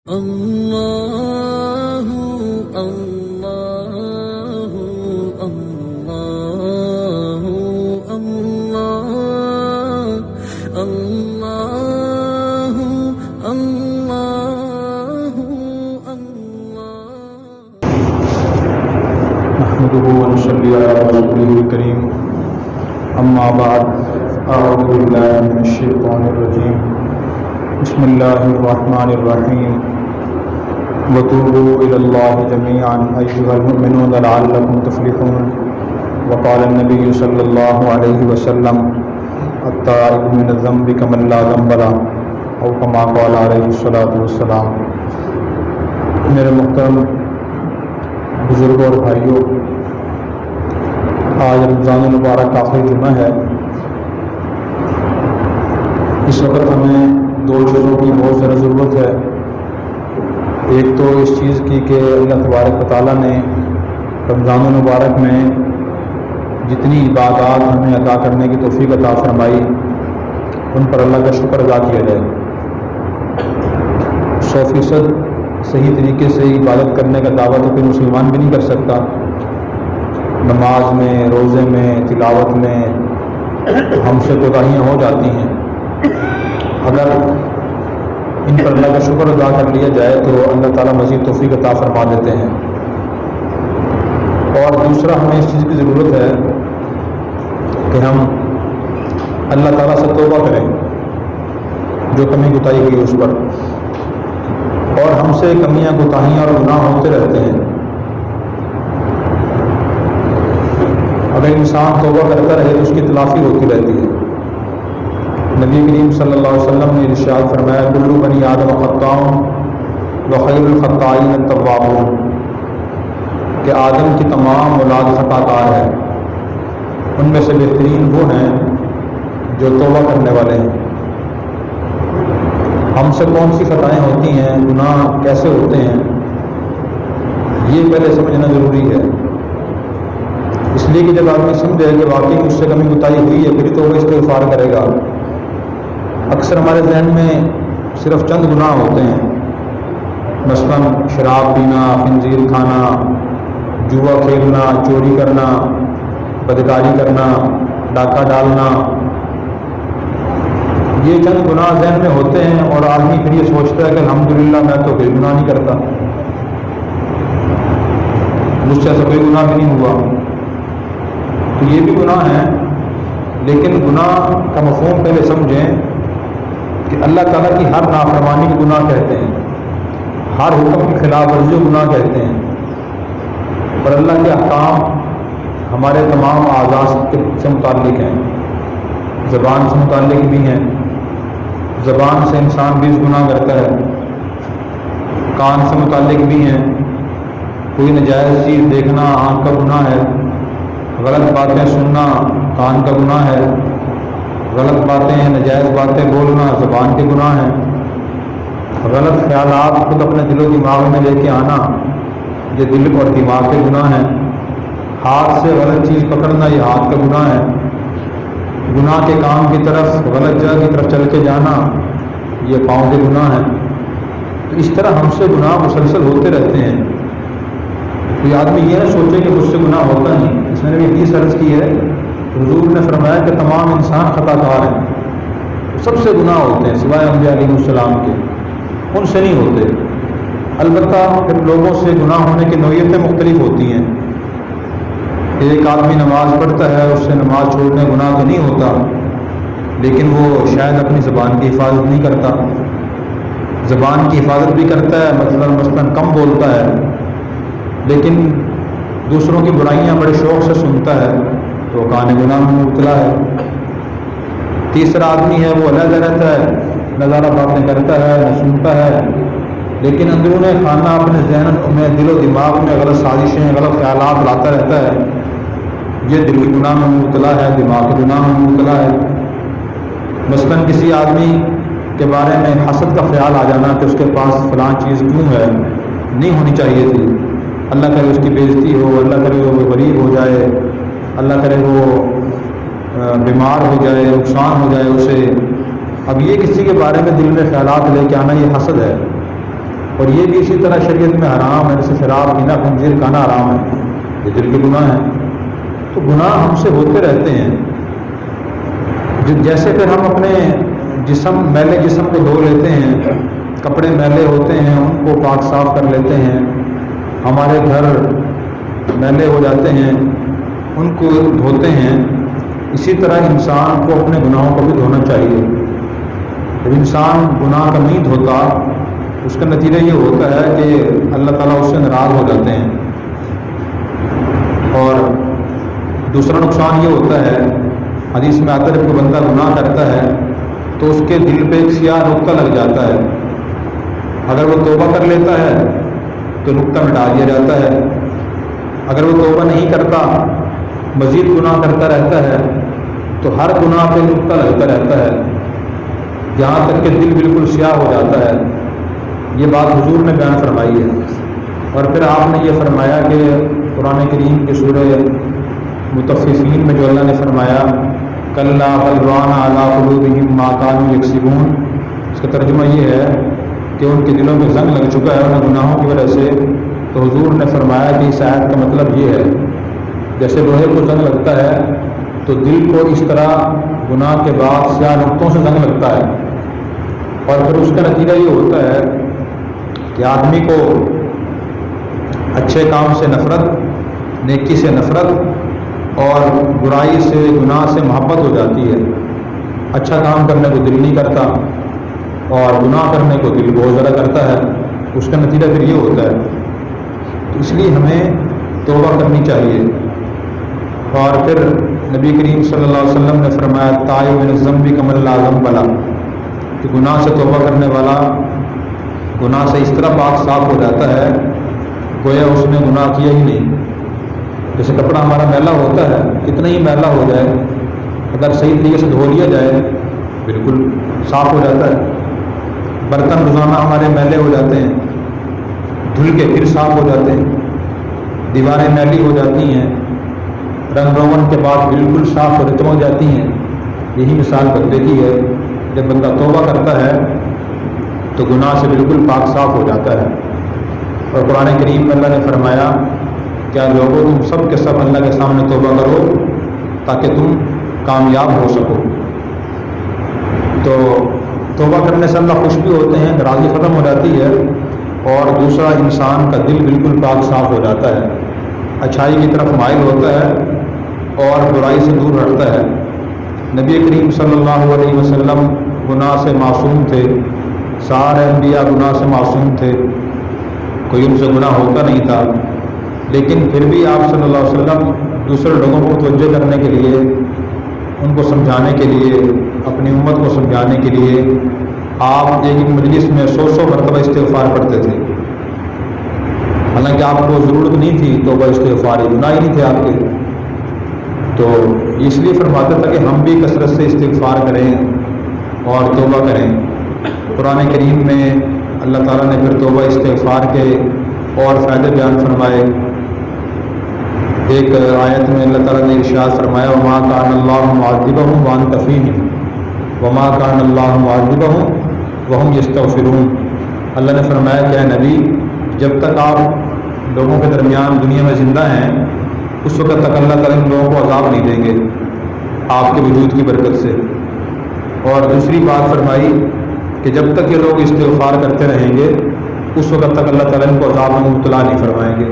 اللہ اللہ اللہ اللہ اللہ اللہ نحمده ونصلي على رسوله الكريم اما بعد اعوذ بالله من الشيطان الرجيم بسم الله الرحمن الرحيم وتوبوا الى الله جميعا ايها المؤمنون لعلكم تفلحون وقال النبي صلى الله عليه وسلم التائب من الذنب كمن لا ذنب له او كما قال عليه الصلاة والسلام۔ میرے محترم بزرگوں اور بھائیوں، آج رمضان المبارک کا آخری جمعہ ہے۔ اس وقت ہمیں دو چیزوں کی بہت زیادہ ضرورت ہے۔ ایک تو اس چیز کی کہ اللہ تبارک و تعالیٰ نے رمضان المبارک میں جتنی عبادات ہمیں ادا کرنے کی توفیق عطا فرمائی، ان پر اللہ کا شکر ادا کیا جائے۔ 100% صحیح طریقے سے عبادت کرنے کا دعویٰ تو کوئی مسلمان بھی نہیں کر سکتا۔ نماز میں، روزے میں، تلاوت میں ہم سے کوتاہیاں ہو جاتی ہیں۔ اگر ان پر اللہ کا شکر ادا کر لیا جائے تو اللہ تعالیٰ مزید توفیق عطا فرما دیتے ہیں۔ اور دوسرا، ہمیں اس چیز کی ضرورت ہے کہ ہم اللہ تعالیٰ سے توبہ کریں جو کمی کوتاہی ہوئی اس پر، اور ہم سے کمیاں کوتاہیاں اور گناہ ہوتے رہتے ہیں۔ اگر انسان توبہ کرتا رہے تو اس کی تلافی ہوتی رہتی ہے۔ نبی کریم صلی اللہ علیہ وسلم نے ارشاد فرمایا کل بنی آدم خطاء وخیر الخطائین التوابون، کہ آدم کی تمام اولاد خطا کار ہے، ان میں سے بہترین وہ ہیں جو توبہ کرنے والے ہیں۔ ہم سے کون سی خطائیں ہوتی ہیں، گناہ کیسے ہوتے ہیں، یہ پہلے سمجھنا ضروری ہے۔ اس لیے کہ جب آدمی سمجھے کہ واقعی مجھ سے کمی کوتاہی ہوئی ہے، پھر تو وہ استغفار کرے گا۔ اکثر ہمارے ذہن میں صرف چند گناہ ہوتے ہیں، مثلا شراب پینا، خنزیر کھانا، جوا کھیلنا، چوری کرنا، بدکاری کرنا، ڈاکہ ڈالنا۔ یہ چند گناہ ذہن میں ہوتے ہیں، اور آدمی پھر یہ سوچتا ہے کہ الحمدللہ میں تو کوئی گناہ نہیں کرتا، مجھ سے ایسا کوئی گناہ بھی نہیں ہوا۔ تو یہ بھی گناہ ہیں، لیکن گناہ کا مفہوم پہلے سمجھیں کہ اللہ تعالیٰ کی ہر نافرمانی کو گناہ کہتے ہیں، ہر حکم کی خلاف ورزی کو گناہ کہتے ہیں۔ پر اللہ کے احکام ہمارے تمام اعضاء سے متعلق ہیں، زبان سے متعلق بھی ہیں۔ زبان سے انسان 20 گناہ کرتا ہے، کان سے متعلق بھی ہیں۔ کوئی نجائز چیز دیکھنا آنکھ کا گناہ ہے، غلط باتیں سننا کان کا گناہ ہے، غلط باتیں نجائز باتیں بولنا زبان کے گناہ ہیں، غلط خیالات خود اپنے دل و دماغ میں لے کے آنا یہ دل اور دماغ کے گناہ ہیں۔ ہاتھ سے غلط چیز پکڑنا یہ ہاتھ کا گناہ ہے۔ گناہ کے کام کی طرف، غلط جگہ کی طرف چل کے جانا یہ پاؤں کے گناہ ہیں۔ تو اس طرح ہم سے گناہ مسلسل ہوتے رہتے ہیں۔ کوئی آدمی یہ نہ سوچے کہ مجھ سے گناہ ہوتا نہیں۔ اس میں نے بھی حدیث عرض کی ہے، حضور نے فرمایا کہ تمام انسان خطا کار ہیں، سب سے گناہ ہوتے ہیں سوائے انبیاء علیہ السلام کے، ان سے نہیں ہوتے۔ البتہ پھر لوگوں سے گناہ ہونے کی نوعیتیں مختلف ہوتی ہیں۔ ایک آدمی نماز پڑھتا ہے، اس سے نماز چھوڑنے گناہ تو نہیں ہوتا، لیکن وہ شاید اپنی زبان کی حفاظت نہیں کرتا، زبان کی حفاظت بھی کرتا ہے، مثلا کم بولتا ہے، لیکن دوسروں کی برائیاں بڑے شوق سے سنتا ہے، تو کان گناہ میں مبتلا ہے۔ تیسرا آدمی ہے وہ علیحدہ رہتا ہے، نہ زیادہ باتیں کرتا ہے نہ سنتا ہے، لیکن اندرون خانہ اپنے ذہن میں دل و دماغ میں غلط سازشیں غلط خیالات لاتا رہتا ہے، یہ دل کے گناہ میں مبتلا ہے، دماغ کے گناہ میں مبتلا ہے۔ مثلا کسی آدمی کے بارے میں حسد کا خیال آ جانا کہ اس کے پاس فلاں چیز کیوں ہے، نہیں ہونی چاہیے تھی، اللہ کرے اس کی بے عزتی ہو، اللہ کرے وہ غریب ہو جائے، اللہ کرے وہ بیمار ہو جائے، نقصان ہو جائے اسے۔ اب یہ کسی کے بارے میں دل میں خیالات لے کے آنا یہ حسد ہے، اور یہ بھی اسی طرح شریعت میں حرام ہے، جیسے شراب پینا، خنزیر کھانا حرام ہے، یہ دل کے گناہ ہیں۔ تو گناہ ہم سے ہوتے رہتے ہیں، جیسے پھر ہم اپنے میلے جسم کو دھو لیتے ہیں، کپڑے میلے ہوتے ہیں ان کو پاک صاف کر لیتے ہیں، ہمارے گھر میلے ہو جاتے ہیں ان کو دھوتے ہیں، اسی طرح انسان کو اپنے گناہوں کو بھی دھونا چاہیے۔ جب انسان گناہ کا نہیں دھوتا اس کا نتیجہ یہ ہوتا ہے کہ اللہ تعالیٰ اس سے ناراض ہو جاتے ہیں، اور دوسرا نقصان یہ ہوتا ہے، حدیث میں آتا ہے جب کوئی بندہ گناہ کرتا ہے تو اس کے دل پہ ایک سیاہ نقطہ لگ جاتا ہے، اگر وہ توبہ کر لیتا ہے تو نقطہ مٹا دیا جاتا ہے، اگر وہ توبہ نہیں کرتا مزید گناہ کرتا رہتا ہے تو ہر گناہ پہ نقطہ لگتا رہتا ہے جہاں تک کہ دل بالکل سیاہ ہو جاتا ہے۔ یہ بات حضور نے بیان فرمائی ہے، اور پھر آپ نے یہ فرمایا کہ قرآن کریم کے سورہ مطففین میں جو اللہ نے فرمایا کلا بل ران علی قلوبہم ما کانوا یکسبون، اس کا ترجمہ یہ ہے کہ ان کے دلوں میں زنگ لگ چکا ہے ان گناہوں کی وجہ سے۔ تو حضور نے فرمایا کہ اس آیت کا مطلب یہ ہے جیسے لوہے کو زنگ لگتا ہے تو دل کو اس طرح گناہ کے بعد سیاہ نقطوں سے زنگ لگتا ہے، اور پھر اس کا نتیجہ یہ ہوتا ہے کہ آدمی کو اچھے کام سے نفرت، نیکی سے نفرت اور برائی سے گناہ سے محبت ہو جاتی ہے۔ اچھا کام کرنے کو دل نہیں کرتا اور گناہ کرنے کو دل بہت زیادہ کرتا ہے، اس کا نتیجہ پھر یہ ہوتا ہے۔ تو اس لیے ہمیں توبہ کرنی چاہیے، اور پھر نبی کریم صلی اللہ علیہ وسلم نے فرمایا تائب من الذنب کمن لا ذنب لہ، کہ گناہ سے توبہ کرنے والا گناہ سے اس طرح پاک صاف ہو جاتا ہے گویا اس نے گناہ کیا ہی نہیں۔ جیسے کپڑا ہمارا میلا ہوتا ہے، کتنا ہی میلا ہو جائے اگر صحیح طریقے سے دھو لیا جائے بالکل صاف ہو جاتا ہے۔ برتن روزانہ ہمارے میلے ہو جاتے ہیں، دھل کے پھر صاف ہو جاتے ہیں، دیواریں میلی ہو جاتی ہیں، رنگ روغن کے بعد بالکل صاف اور چمک جاتی ہیں۔ یہی مثال بندے کی ہے، جب بندہ توبہ کرتا ہے تو گناہ سے بالکل پاک صاف ہو جاتا ہے۔ اور قرآن کریم میں اللہ نے فرمایا کیا لوگوں تم سب کے سب اللہ کے سامنے توبہ کرو تاکہ تم کامیاب ہو سکو۔ تو توبہ کرنے سے اللہ خوش بھی ہوتے ہیں، ناراضگی ختم ہو جاتی ہے، اور دوسرا انسان کا دل بالکل پاک صاف ہو جاتا ہے، اچھائی کی طرف مائل ہوتا ہے اور برائی سے دور ہٹتا ہے۔ نبی کریم صلی اللہ علیہ وسلم گناہ سے معصوم تھے، سارے انبیاء گناہ سے معصوم تھے، کوئی ان سے گناہ ہوتا نہیں تھا، لیکن پھر بھی آپ صلی اللہ علیہ وسلم دوسرے لوگوں کو توجہ کرنے کے لیے، ان کو سمجھانے کے لیے، اپنی امت کو سمجھانے کے لیے آپ ایک مجلس میں 100 مرتبہ استغفار پڑھتے تھے، حالانکہ آپ کو ضرورت نہیں تھی توبہ استغفار، گناہ ہی نہیں تھے آپ کے۔ تو اس لیے فرماتا تھا کہ ہم بھی کثرت سے استغفار کریں اور توبہ کریں۔ قرآن کریم میں اللہ تعالیٰ نے پھر توبہ استغفار کے اور فائدے بیان فرمائے۔ ایک آیت میں اللہ تعالیٰ نے ارشاد فرمایا وما کان اللہ معذبہم وانت فیہم وما کان اللہ معذبہم وہم یستغفرون۔ اللہ نے فرمایا کہ اے نبی جب تک آپ لوگوں کے درمیان دنیا میں زندہ ہیں اس وقت تک اللہ تعالیٰ ان لوگوں کو عذاب نہیں دیں گے آپ کے وجود کی برکت سے۔ اور دوسری بات فرمائی کہ جب تک یہ لوگ استغفار کرتے رہیں گے اس وقت تک اللہ تعالیٰ ان کو عذاب میں مبتلا نہیں فرمائیں گے۔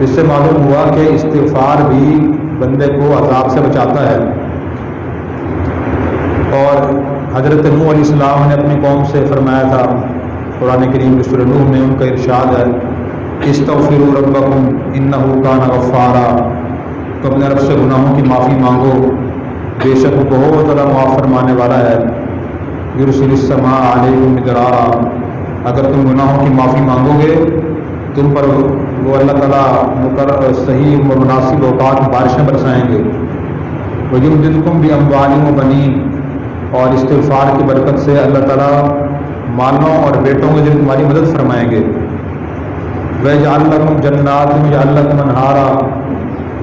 اس سے معلوم ہوا کہ استغفار بھی بندے کو عذاب سے بچاتا ہے۔ اور حضرت نوح علیہ السلام نے اپنی قوم سے فرمایا تھا، قرآن کریم کی سورہ نوح میں ان کا ارشاد ہے استغفروا ربکم انہ کان غفارا، تو اپنے رب سے گناہوں کی معافی مانگو، بے شک وہ بہت زیادہ معاف فرمانے والا ہے۔ یرسل السماء علیکم مدرارا، اگر تم گناہوں کی معافی مانگو گے تم پر وہ اللہ تعالیٰ صحیح و مناسب اوقات بارشیں برسائیں گے۔ وَيُمْدِدْكُمْ بِأَمْوَالٍ وَبَنِينَ، اور استغفار کی برکت سے اللہ تعالیٰ مالوں اور بیٹوں کے ذریعے تمہاری مدد فرمائیں گے۔ وَيَجْعَلْ لَكُمْ جَنَّاتٍ وَيَجْعَلْ لَكُمْ أَنْهَارًا،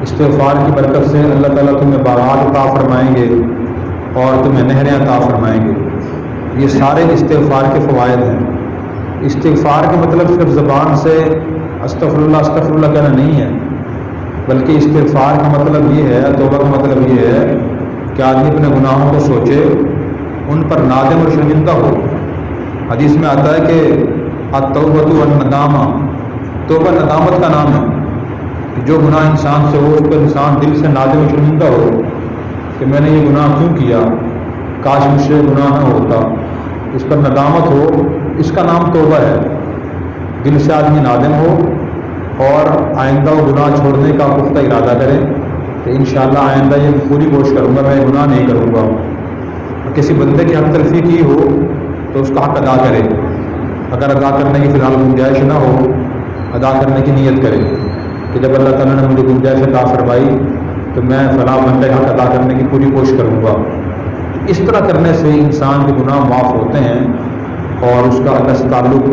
استغفار کی برکت سے اللہ تعالیٰ تمہیں باغات عطا فرمائیں گے اور تمہیں نہریں عطا فرمائیں گے۔ یہ سارے استغفار کے فوائد ہیں۔ استغفار کا مطلب صرف زبان سے استغفر اللہ کہنا نہیں ہے، بلکہ استغفار کا مطلب یہ ہے، توبہ کا مطلب یہ ہے کہ آدمی اپنے گناہوں کو سوچے، ان پر نادم اور شرمندہ ہو۔ حدیث میں آتا ہے کہ التوبۃ والندامہ، توبہ ندامت کا نام ہے، کہ جو گناہ انسان سے ہو اس پر انسان دل سے نادم و شرمندہ ہو کہ میں نے یہ گناہ کیوں کیا، کاش مجھ سے گناہ نہ ہوتا، اس پر ندامت ہو، اس کا نام توبہ ہے۔ دل سے آدمی نادم ہو اور آئندہ وہ گناہ چھوڑنے کا پختہ ارادہ کرے کہ انشاءاللہ آئندہ یہ پوری کوشش کروں گا، میں یہ گناہ نہیں کروں گا۔ کسی بندے کی حق تلفی کی ہو تو اس کا حق ادا کرے، اگر ادا کرنے کی فی الحال گنجائش نہ ہو ادا کرنے کی نیت کرے کہ جب اللہ تعالیٰ نے مجھے گنجائش عطا فرمائی تو میں فلاں بندے کا حق ادا کرنے کی پوری کوشش کروں گا۔ اس طرح کرنے سے انسان کے گناہ معاف ہوتے ہیں اور اس کا اللہ سے تعلق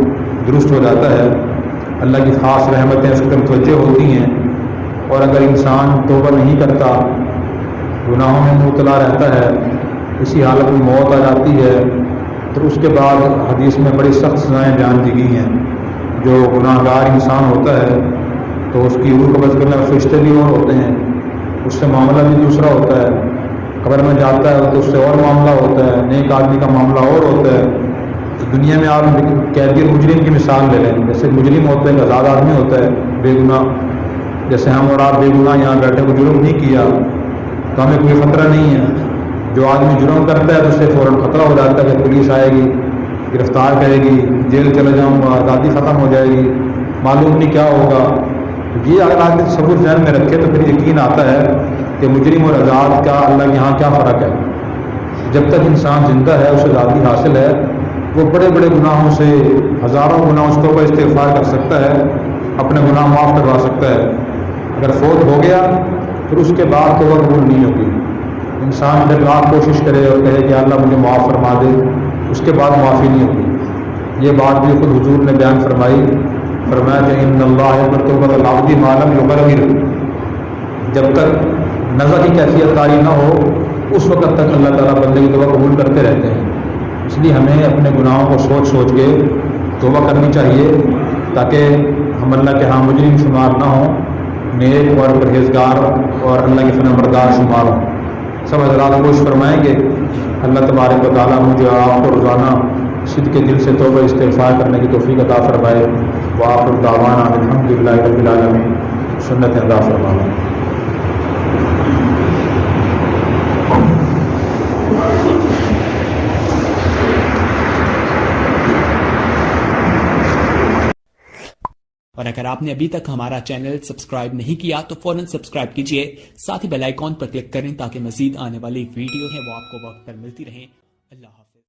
درست ہو جاتا ہے، اللہ کی خاص رحمتیں اس پر متوجہ ہوتی ہیں۔ اور اگر انسان توبہ نہیں کرتا، گناہوں میں مبتلا رہتا ہے، اسی حالت میں موت آ جاتی ہے، تو اس کے بعد حدیث میں بڑی سخت سزائیں بیان دی گئی ہیں۔ جو گناہ گار انسان ہوتا ہے تو اس کی روح قبض کرنے والے فرشتے بھی اور ہوتے ہیں، اس سے معاملہ بھی دوسرا ہوتا ہے، قبر میں جاتا ہے تو اس سے اور معاملہ ہوتا ہے، نیک آدمی کا معاملہ اور ہوتا ہے۔ دنیا میں آپ قیدی مجرم کی مثال لے لیں، جیسے مجرم ہوتا ہے، ایک آزاد آدمی ہوتا ہے بے گناہ، جیسے ہم اور آپ بے گناہ یہاں بیٹھے کو جرم نہیں کیا تو ہمیں کوئی خطرہ نہیں ہے۔ جو آدمی جرم کرتا ہے تو اسے فوراً خطرہ ہو جاتا ہے کہ پولیس آئے گی، گرفتار کرے گی، جیل چلے جاؤں گا، آزادی ختم ہو جائے گی، معلوم نہیں کیا ہوگا۔ یہ اگر آدمی تصور ذہن میں رکھے تو پھر یقین آتا ہے کہ مجرم اور آزاد کا اللہ کے یہاں کیا فرق ہے۔ جب تک انسان زندہ ہے، اسے آزادی حاصل ہے، وہ بڑے بڑے گناہوں سے، ہزاروں گناہوں سے توبہ استغفار کر سکتا ہے، اپنے گناہ معاف کروا سکتا ہے۔ اگر فوت ہو گیا پھر اس کے بعد توبہ قبول نہیں ہوگی۔ انسان جب لاکھ کوشش کرے اور کہے کہ اللہ مجھے معاف فرما دے، اس کے بعد معافی نہیں ہوگی۔ یہ بات بھی خود حضور نے بیان فرمائی، فرمایا کہ ان اللہ یقبل توبۃ العبد ما لم یغرر، جب تک نزع کی کیفیت طاری نہ ہو اس وقت تک اللہ تعالیٰ بندے کی توبہ قبول کرتے رہتے ہیں۔ اس لیے ہمیں اپنے گناہوں کو سوچ سوچ کے توبہ کرنی چاہیے تاکہ ہم اللہ کے ہاں مجرم شمار نہ ہوں، نیک اور پرہیزگار اور اللہ کے فرمان بردار شمار ہوں۔ سب حضرات کوشش فرمائیں گے اللہ تبارک و تعالیٰ مجھے آپ کو روزانہ صدق کے دل سے توبہ استغفار کرنے کی توفیق عطا فرمائے۔ وآخر دعوانا الحمدللہ رب العالمین، سنت ادا فرمائے۔ اور اگر آپ نے ابھی تک ہمارا چینل سبسکرائب نہیں کیا تو فوراً سبسکرائب کیجئے، ساتھ ہی بیل آئیکن پر کلک کریں تاکہ مزید آنے والی ویڈیو ہیں وہ آپ کو وقت پر ملتی رہیں۔ اللہ حافظ۔